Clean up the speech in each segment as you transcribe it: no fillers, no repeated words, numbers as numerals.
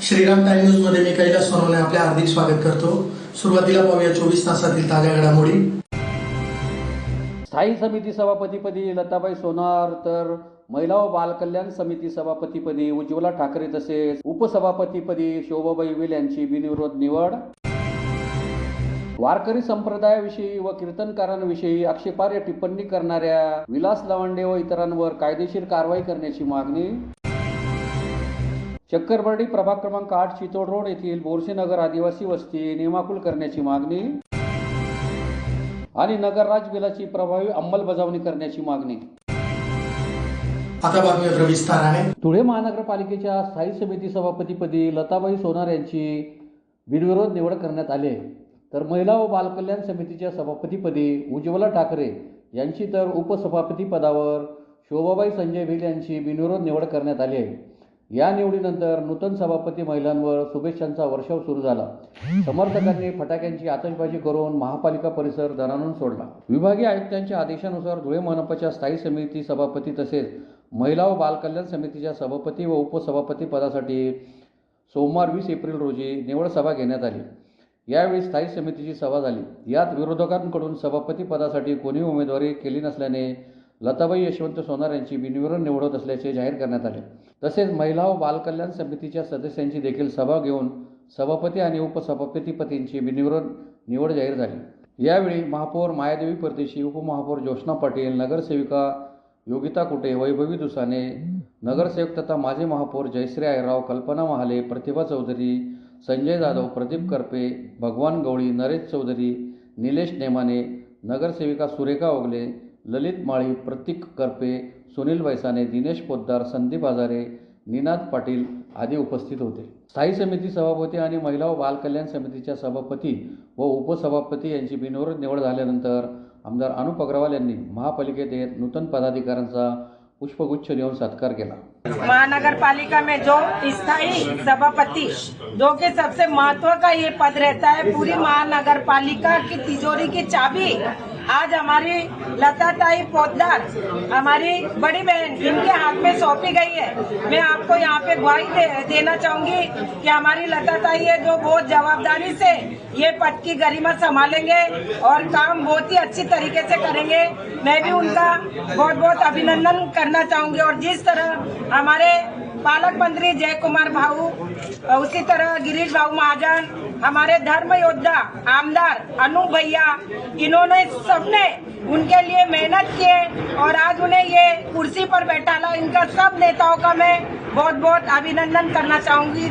Shriram time news मध्ये मी कैलास सोनवणे आपले हार्दिक स्वागत करतो। सुरुवातीला पाहूया 24 तासातील ताज्या घडामोडी। स्थायी समिती सभापतीपदी लताबाई सोनार तर महिला व बाल कल्याण समिती सभापतीपदी उज्ज्वला ठाकरे तसेच उपसभापतीपदी शोभाबाई विल यांची बिनविरोध निवड। वारकरी संप्रदायाविषयी व कीर्तनकारांविषयी आक्षेपार्ह टिप्पणी करणाऱ्या विलास लवांडे व इतरांवर कायदेशीर कारवाई करण्याची मागणी। चक्करबर्डी प्रभाग क्रमांक 8 चितोड रोड येथील बोरसेनगर आदिवासी वस्ती नियमाकुल करण्याची मागणी आणि नगरराज बिलाची प्रभावी अंमलबजावणी करण्याची मागणी। आता बातमी विस्ताराने। धुळे महानगरपालिकेच्या स्थायी समिती सभापतीपदी लताबाई सोनार यांची बिनविरोध निवड करण्यात आली आहे, तर महिला व बाल कल्याण समितीच्या सभापतीपदी उज्ज्वला ठाकरे यांची तर उपसभापती पदावर शोभाबाई संजय भिल यांची बिनविरोध निवड करण्यात आली आहे। या निवडीनंतर नूतन सभापती महिलांवर शुभेच्छांचा वर्षाव सुरू झाला। समर्थकांनी फटाक्यांची आतषबाजी करून महापालिका परिसर दणाणून सोडला। विभागीय आयुक्तांच्या आदेशानुसार धुळे मनपाच्या स्थायी समिती सभापती तसेच महिला व बाल कल्याण समितीच्या सभापती व उपसभापती पदासाठी सोमवार 20 एप्रिल रोजी निवड सभा घेण्यात आली। यावेळी स्थायी समितीची सभा झाली। यात विरोधकांकडून सभापती पदासाठी कोणी उमेदवारी केली नसल्याने लताबाई यशवंत सोनार यांची बिनविरोध निवड होत असल्याचे जाहीर करण्यात आले। तसेच महिला व बाल कल्याण समितीच्या सदस्यांची देखील सभा घेऊन सभापती आणि उपसभापतीपतींची बिनविरोध निवड जाहीर झाली। यावेळी महापौर मायादेवी परदेशी, उपमहापौर ज्योत्स्ना पाटील, नगरसेविका योगिता कुटे, वैभवी दुसाने, नगरसेवक तथा माजी महापौर जयश्री आयराव, कल्पना महाले, प्रतिभा चौधरी, संजय जाधव, प्रदीप करपे, भगवान गवळी, नरेश चौधरी, निलेश नेमाने, नगरसेविका सुरेखा ओगले, ललित माळी, प्रतीक करपे, सुनील बैसाने, दिनेश पोद्दार, संदीप हजारे, निनाद पाटील आदी उपस्थित होते। स्थायी समिती सभापती आणि महिला व बाल कल्याण समितीच्या सभापती व उपसभापती यांची बिनविरोध निवड झाल्यानंतर आमदार अनुप अग्रवाल यांनी महापालिकेत येत नूतन पदाधिकाऱ्यांचा पुष्पगुच्छ देऊन सत्कार केला। महानगर पालिका में जो स्थायी सभापति जो कि सबसे महत्व का ये पद रहता है, पूरी महानगर पालिका की तिजोरी की चाबी आज हमारी लताताई पोद्दार, हमारी बड़ी बहन, इनके हाथ में सौंपी गई है। मैं आपको यहाँ पे ग्वाही देना चाहूंगी कि हमारी लताताई है जो बहुत जवाबदारी से ये पद की गरिमा संभालेंगे और काम बहुत ही अच्छी तरीके से करेंगे। मैं भी उनका बहुत बहुत अभिनंदन करना चाहूंगी। और जिस तरह हमारे पालक मंत्री जय कुमार भाऊ, उसी तरह गिरीश भाऊ महाजन, हमारे धर्म योद्धा आमदार अनूप भैया, इन्होंने सबने उनके लिए मेहनत किए और आज उन्हें ये कुर्सी पर बैठाला। इनका सब नेताओं का मैं बहुत बहुत अभिनंदन करना चाहूंगी।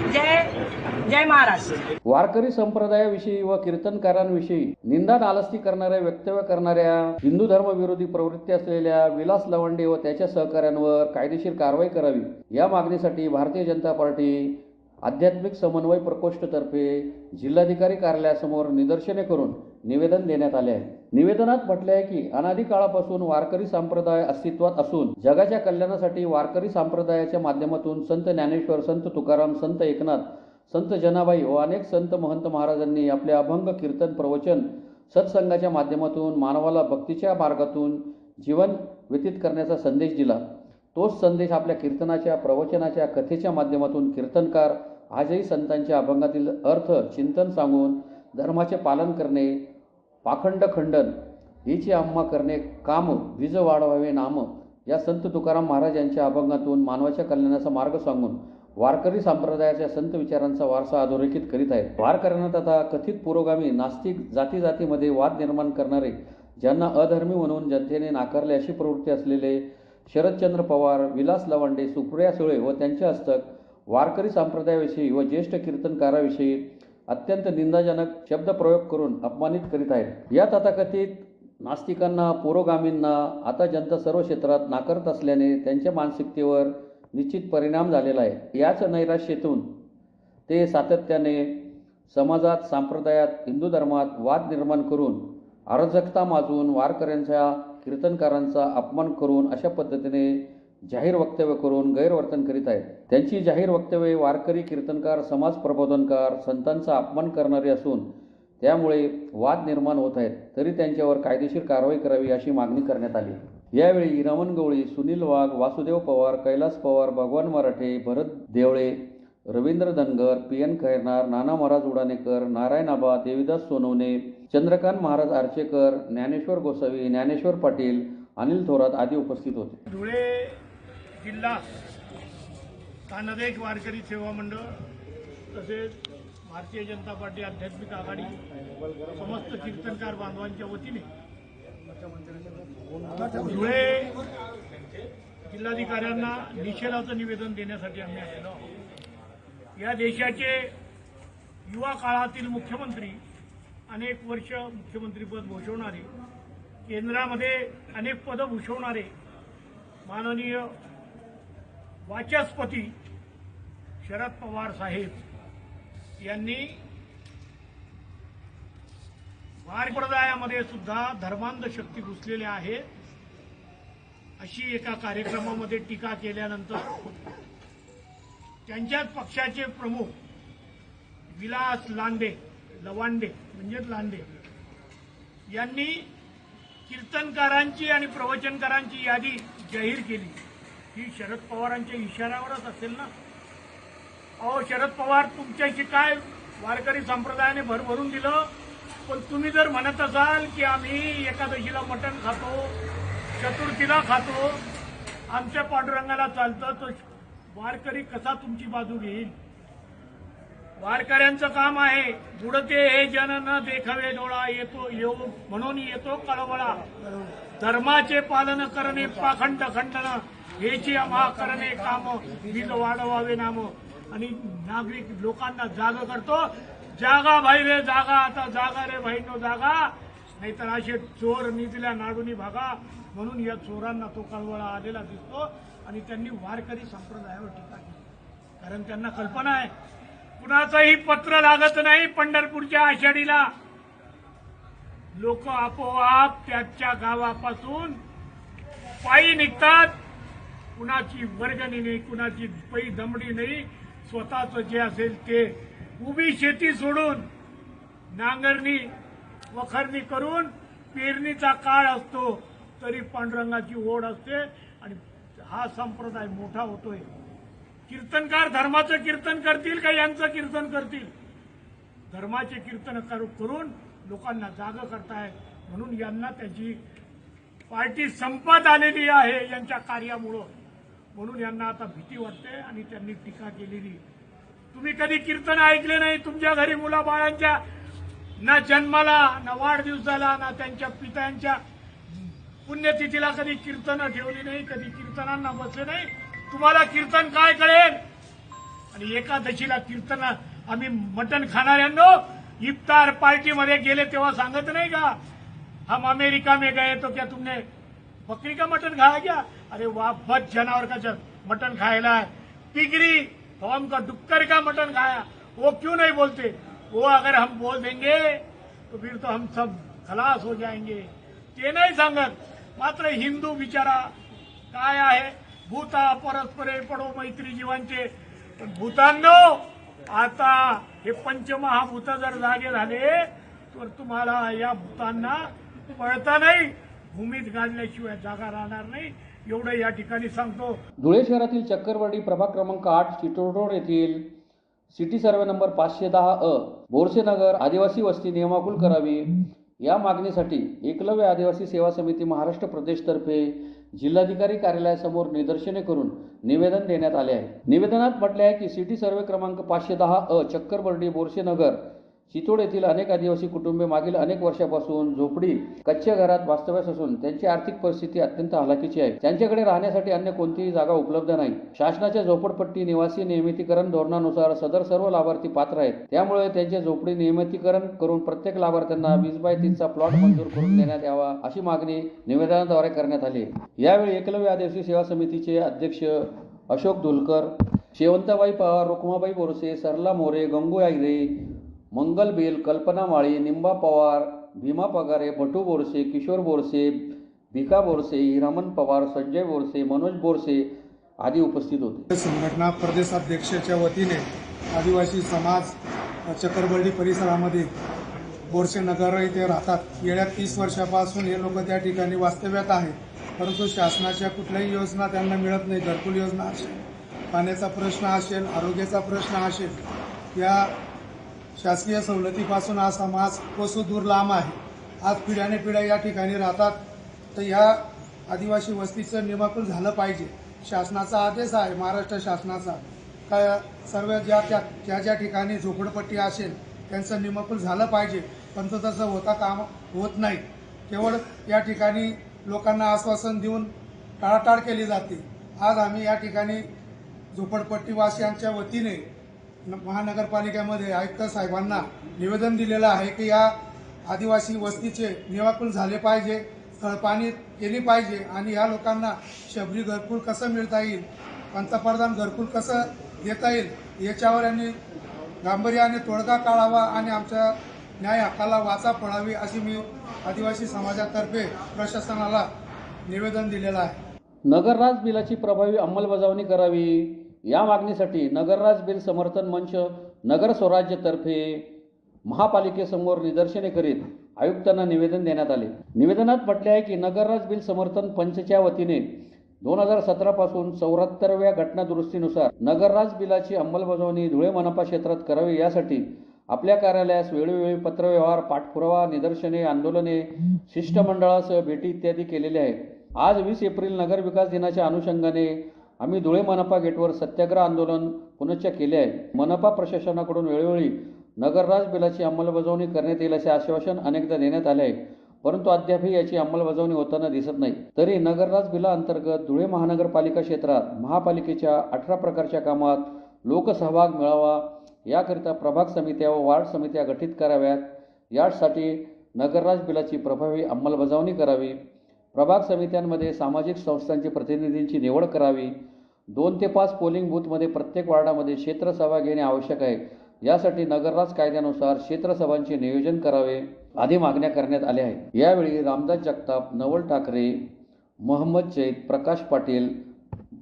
जय महाराष्ट्र। वारकरी संप्रदायाविषयी व कीर्तनकारांविषयी निंदा नालस्ती करणाऱ्या वक्तव्य करणाऱ्या हिंदू धर्म विरोधी प्रवृत्ती असलेल्या विलास लवंडे व त्याच्या सहकाऱ्यांवर कायदेशीर कारवाई करावी या मागणीसाठी भारतीय जनता पार्टी आध्यात्मिक समन्वय प्रकोष्ठतर्फे जिल्हाधिकारी कार्यालयासमोर निदर्शने करून निवेदन देण्यात आले आहे। निवेदनात म्हटले आहे की अनादी काळापासून वारकरी संप्रदाय अस्तित्वात असून जगाच्या कल्याणासाठी वारकरी संप्रदायाच्या माध्यमातून संत ज्ञानेश्वर, संत तुकाराम, संत एकनाथ, संत जनाबाई व अनेक संत महंत महाराजांनी आपले अभंग, कीर्तन, प्रवचन, सत्संगाच्या माध्यमातून मानवाला भक्तीच्या मार्गातून जीवन व्यतीत करण्याचा संदेश दिला। तोच संदेश आपल्या कीर्तनाच्या, प्रवचनाच्या, कथेच्या माध्यमातून कीर्तनकार आजही संतांच्या अभंगातील अर्थ चिंतन सांगून धर्माचे पालन करणे, पाखंड खंडन हिची आम्हा करणे, काम विज वाढवावे नाम या संत तुकाराम महाराज यांच्या अभंगातून मानवाच्या कल्याणाचा मार्ग सांगून वारकरी संप्रदायाच्या संत विचारांचा वारसा अधोरेखित करीत आहेत। वारकऱ्यांना तथा कथित पुरोगामी नास्तिक जातीजातीमध्ये वाद निर्माण करणारे, ज्यांना अधर्मी म्हणून जनतेने नाकारले अशी प्रवृत्ती असलेले शरदचंद्र पवार, विलास लवांडे, सुप्रिया सुळे व त्यांचे हस्तक वारकरी संप्रदायाविषयी व ज्येष्ठ कीर्तनकाराविषयी अत्यंत निंदाजनक शब्दप्रयोग करून अपमानित करीत आहेत। या तथाकथित नास्तिकांना, पुरोगामींना आता जनता सर्व क्षेत्रात नाकारत असल्याने त्यांच्या मानसिकतेवर निश्चित परिणाम झालेला आहे। याच नैराश्यातून ते सातत्याने समाजात, संप्रदायात, हिंदू धर्मात वाद निर्माण करून अराजकता माजून वारकऱ्यांच्या, कीर्तनकारांचा अपमान करून अशा पद्धतीने जाहीर वक्तव्य करून गैरवर्तन करीत आहेत। त्यांची जाहीर वक्तव्ये वारकरी, कीर्तनकार, समाज प्रबोधनकार, संतांचा अपमान करणारे असून त्यामुळे वाद निर्माण होत आहेत। तरी त्यांच्यावर कायदेशीर कारवाई करावी अशी मागणी करण्यात आली। यावेळी रमण गवळी, सुनील वाघ, वासुदेव पवार, कैलास पवार, भगवान मराठे, भरत देवळे, रवींद्र धनगर, PN खैरनार, नाना महाराज उडाणेकर, नारायण आबा, देवीदास सोनवणे, चंद्रकांत महाराज आर्चेकर, ज्ञानेश्वर गोसावी, ज्ञानेश्वर पाटील, अनिल थोरात आदी उपस्थित होते. धुळे जिल्हा कानदेश वारकरी सेवा मंडळ तसेच भारतीय जनता पार्टी आध्यात्मिक आघाडी समस्त कीर्तनकार बांधवांच्या वतीने धुळे जिल्हाधिकाऱ्यांना निषेधाचं निवेदन देण्यासाठी आम्ही आलेलो आहोत. या देशाचे युवा काळातील मुख्यमंत्री, अनेक वर्ष मुख्यमंत्रीपद भूषवणारे, केंद्रामध्ये अनेक पदं भूषवणारे माननीय वाचस्पती शरद पवार साहेब यांनी वार संप्रदायामध्ये सुद्धा धर्मांध शक्ती घुसलेल्या आहेत अशी एका कार्यक्रमामध्ये टीका केल्यानंतर त्यांच्याच पक्षाचे प्रमुख विलास लवांडे म्हणजेच लांडे यांनी कीर्तनकारांची आणि प्रवचनकारांची यादी जाहीर केली. ही शरद पवारांच्या इशाऱ्यावरच असेल ना. अहो शरद पवार, तुमच्याशी काय वारकरी संप्रदायाने भरभरून दिलं, पण तुम्ही जर म्हणत असाल की आम्ही एकादशीला मटण खातो, चतुर्थीला खातो, आमच्या पांडुरंगाला चालतं, तो वारकरी कसा तुमची बाजू घेईल? वारकऱ्यांचं काम आहे बुडते हे जन न देखावे डोळा, येतो येऊ म्हणून येतो कळवळा, धर्माचे पालन करणे पाखंड खंडन, हेची आम्हा करणे काम, वीज वाढवावे नाम. आणि नागरिक लोकांना जाग करतो, जागा भाई रे जागा, आता जागा रे भाईनो जागा, नाहीतर असे चोर निधीला नाडूनी भागा. म्हणून या चोरांना तो कळवळा आलेला दिसतो आणि त्यांनी वारकरी संप्रदायावर टीका केली. कारण त्यांना कल्पना आहे कुणाचंही पत्र लागत नाही. पंढरपूरच्या आषाढीला लोक आपोआप त्याच्या गावापासून पायी निघतात. कुणाची वर्गणी नाही, कुणाची पै दमडी नाही. स्वतःच जे असेल ते उभी शेती सोडून नांगरणी वखरणी करून पेरणीचा काळ असतो तरी पांडुरंगाची ओढ असते आणि हा संप्रदाय मोठा होतोय. कीर्तनकार धर्माचं कीर्तन करतील का यांचं कीर्तन करतील? धर्माचे कीर्तन करून लोकांना जाग करतायत. म्हणून यांना त्याची पार्टी संपत आलेली आहे यांच्या कार्यामुळं. म्हणून यांना आता भीती वाटते आणि त्यांनी टीका केलेली. तुम्ही कधी कीर्तन ऐकले नाही तुमच्या घरी मुलाबाळांच्या, ना जन्माला ना वाढदिवसाला ना त्यांच्या पित्यांच्या पुण्यतिथीला कधी कीर्तनं ठेवली नाही, कधी कीर्तनांना बसले नाही. तुम्हाला कीर्तन काय कळेल? आणि एकादशीला कीर्तन आम्ही मटण खाणाऱ्यांनो इफ्तार पार्टीमध्ये गेले तेव्हा सांगत नाही का, हम अमेरिका में गए तो क्या तुमने बकरी का मटन खाया क्या? अरे वाह, बच जानवर का मटन खाएला है. पिगरी तो हमको डुक्कर का मटन खाया. वो क्यों नहीं बोलते? वो अगर हम बोल देंगे तो फिर तो हम सब खलास हो जाएंगे. ते नाही सांगत. मात्र हिंदू बिचारा काय आहे, भूता परस्परे पडो मैत्री जीवांचे. पण भूतांनो, आता हे पंचमहाभूत जर जागे झाले तर तुम्हाला या भूतांना पळता नाही, भूमीत गाडल्याशिवाय जागा राहणार नाही. एवढं या ठिकाणी सांगतो. धुळे शहरातील चक्करवाडी प्रभाग क्रमांक 8 चितोड रोड येथील सिटी सर्वे नंबर 510 बोरसेनगर आदिवासी वस्ती नियमाकुल करावी या मागणीसाठी एकलव्य आदिवासी सेवा समिती महाराष्ट्र प्रदेशतर्फे जिल्हाधिकारी कार्यालयासमोर निदर्शने करून निवेदन देण्यात आले आहे. निवेदनात म्हटले आहे की सिटी सर्वे क्रमांक 510 चक्करबर्डी बोरसेनगर चितोड येथील अनेक आदिवासी कुटुंबे मागील अनेक वर्षापासून झोपडी कच्च्या घरात वास्तव्यास असून त्यांची आर्थिक परिस्थिती अत्यंत हलाखीची आहे. त्यांच्याकडे राहण्यासाठी अन्य कोणतीही जागा उपलब्ध नाही. शासनाच्या झोपडपट्टी निवासी नियमितीकरण धोरणानुसार सदर सर्व लाभार्थी पात्र आहेत. त्यामुळे त्यांचे झोपडी नियमितीकरण करून प्रत्येक लाभार्थ्यांना 20/30चा प्लॉट मंजूर करून देण्यात यावा अशी मागणी निवेदनाद्वारे करण्यात आली. यावेळी एकलव्य आदिवासी सेवा समितीचे अध्यक्ष अशोक धुलकर, शेवंताबाई पवार, रुक्माबाई बोरसे, सरला मोरे, गंगू आयरे, मंगल बेल, कल्पना माळी, निंबा पवार, भीमा पगारे, भटू बोरसे, किशोर बोरसे, भिका बोरसे, हिरामन पवार, संजय बोरसे, मनोज बोरसे आदी उपस्थित होते. संघटना प्रदेशाध्यक्षाच्या वतीने आदिवासी समाज चक्करबर्डी परिसरामध्ये बोरसेनगर इथे राहतात. गेल्या 30 वर्षापासून हे लोक त्या ठिकाणी वास्तव्यात आहेत. परंतु शासनाच्या कुठल्याही योजना त्यांना मिळत नाही. घरकुल योजना असेल पाण्याचा प्रश्न असेल, आरोग्याचा प्रश्न असेल, या शासकीय सवलतीपासून हा समाज कोसदूर लांब आहे. आज पिढ्याने पिढ्या या ठिकाणी राहतात. तर या आदिवासी वस्तीचं निमाकूल झालं पाहिजे. शासनाचा आदेश आहे, महाराष्ट्र शासनाचा, का सर्व ज्या ठिकाणी झोपडपट्टी असेल त्यांचं निमाकूल झालं पाहिजे. पण तो तसं होत नाही. केवळ या ठिकाणी लोकांना आश्वासन देऊन टाळाटाळ केली जाते. आज आम्ही या ठिकाणी झोपडपट्टीवासियांच्या वतीने महानगरपालिकेमध्ये आयुक्त साहेबांना निवेदन दिलेलं आहे की या आदिवासी वस्तीचे निवाकूल झाले पाहिजे, तळपाणी केली पाहिजे आणि या लोकांना शबरी घरकुल कसं मिळता येईल, पंतप्रधान घरकुल कसं देता येईल याच्यावर यांनी गांभीर्याने तोडगा काढावा आणि आमच्या न्याय हक्काला वाचा फोडावी अशी मी आदिवासी समाजातर्फे प्रशासनाला निवेदन दिलेलं आहे. नगरराज बिलाची प्रभावी अंमलबजावणी करावी या मागणीसाठी नगरराज बिल समर्थन मंच नगर स्वराज्यतर्फे महापालिकेसमोर निदर्शने करीत आयुक्तांना निवेदन देण्यात आले. निवेदनात म्हटले आहे की नगरराज बिल समर्थन पंचच्या वतीने 2017 पासून 74व्या घटनादुरुस्तीनुसार नगरराज बिलाची अंमलबजावणी धुळे मनपा क्षेत्रात करावी यासाठी आपल्या कार्यालयास वेळोवेळी पत्रव्यवहार, पाठपुरावा, निदर्शने, आंदोलने, शिष्टमंडळासह भेटी इत्यादी केलेले आहे. आज 20 एप्रिल नगर विकास दिनाच्या अनुषंगाने आम्ही धुळे मनपा गेटवर सत्याग्रह आंदोलन पुनश्च केले आहे. मनपा प्रशासनाकडून वेळोवेळी नगरराज बिलाची अंमलबजावणी करण्यात येईल असे आश्वासन अनेकदा देण्यात आले आहे, परंतु अद्यापही याची अंमलबजावणी होताना दिसत नाही. तरी नगरराज बिलाअंतर्गत धुळे महानगरपालिका क्षेत्रात महापालिकेच्या 18 प्रकारच्या कामात लोकसहभाग मिळावा याकरिता प्रभाग समित्या व वार्ड समित्या गठीत कराव्यात. यासाठी नगरराज बिलाची प्रभावी अंमलबजावणी करावी. प्रभाग समित्यांमध्ये सामाजिक संस्थांची प्रतिनिधींची निवड करावी. 2 ते 5 पोलिंग बूथमध्ये प्रत्येक वार्डामध्ये क्षेत्रसभा घेणे आवश्यक आहे. यासाठी नगरराज कायद्यानुसार क्षेत्रसभांचे नियोजन करावे आदी मागण्या करण्यात आल्या आहेत. यावेळी रामदास जगताप, नवल ठाकरे, मोहम्मद जैद, प्रकाश पाटील,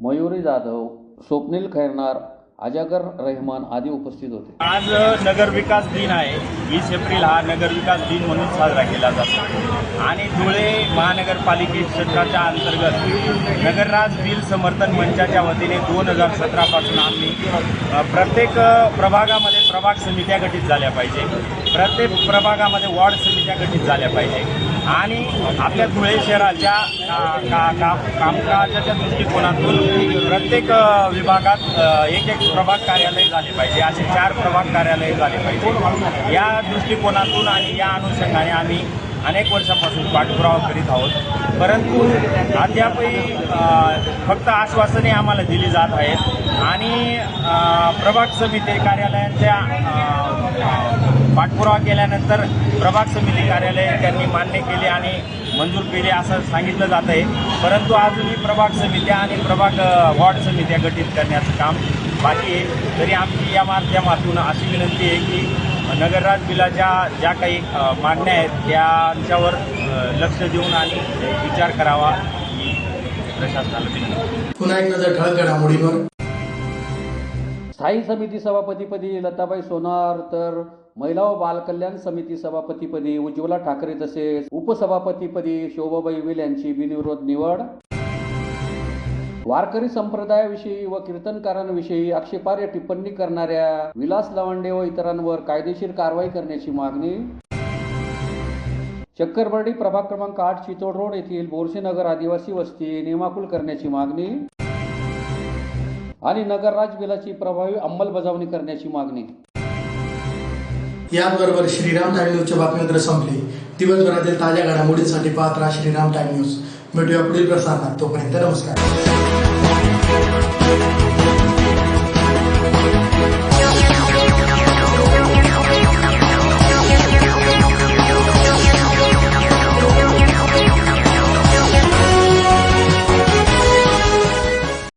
मयुरी जाधव, स्वप्नील खैरनार, अजागर रहमान आदी उपस्थित होते. आज नगर विकास दिन आहे. 20 एप्रिल हा नगर विकास दिन म्हणून साजरा केला जातो आणि धुळे महानगरपालिके क्षेत्राच्या अंतर्गत नगरराज बिल समर्थन मंचाच्या वतीने 2017 पासून आम्ही प्रत्येक प्रभागामध्ये प्रभाग समित्या गठीत झाल्या पाहिजे, प्रत्येक प्रभागामध्ये वार्ड समित्या गठीत झाल्या पाहिजे आणि आपल्या धुळे शहराच्या कामकाजाच्या दृष्टिकोनातून प्रत्येक विभागात एक प्रभाग कार्यालय झाले पाहिजे, असे 4 प्रभाग कार्यालय झाले पाहिजे. या दृष्टिकोनातून आणि या अनुषंगाने आम्ही अनेक वर्षापासून पाठपुरावा करीत आहोत, परंतु अद्यापही फक्त आश्वासने आम्हाला दिली जात आहेत आणि प्रभाग समिती कार्यालयांच्या पाठपुरावा केल्यानंतर प्रभाग समिती कार्यालय त्यांनी मान्य केले आणि मंजूर केले असं सांगितलं जात आहे, परंतु अजूनही प्रभाग समित्या आणि प्रभाग वार्ड समित्या गठीत करण्याचं काम बाकी आहे. तरी आमची या माध्यमातून अशी विनंती आहे की नगरराज बिलाच्या ज्या काही मागण्या आहेत त्यांच्यावर लक्ष देऊन आणि विचार करावा ही प्रशासनाला विनंती. पुन्हा एक नजर ठळक घडामोडींवर. स्थायी समिती सभापतीपदी लताबाई सोनार तर महिला व बालकल्याण समिती सभापतीपदी उज्ज्वला ठाकरे तसेच उपसभापतीपदी शोभाबाई विल यांची बिनविरोध निवड. वारकरी संप्रदायाविषयी व कीर्तनकारांविषयी आक्षेपार्ह टिप्पणी करणाऱ्या विलास लवंडे व इतरांवर कायदेशीर कारवाई करण्याची मागणी. चक्करबर्डी प्रभाग क्रमांक 8 चितोड रोड येथील बोरसेनगर आदिवासी वस्ती नियमाकुल करण्याची मागणी आणि नगरराज बिलाची प्रभावी अंमलबजावणी करण्याची मागणी. याबरोबर श्रीराम टाइम न्यूजच्या बातमीपत्र संपली. दिवसभरातील ताज्या घडामोडींसाठी पाहत राहा श्रीराम टाइम न्यूज. भेटूया पुढील प्रसारणात. तोपर्यंत नमस्कार.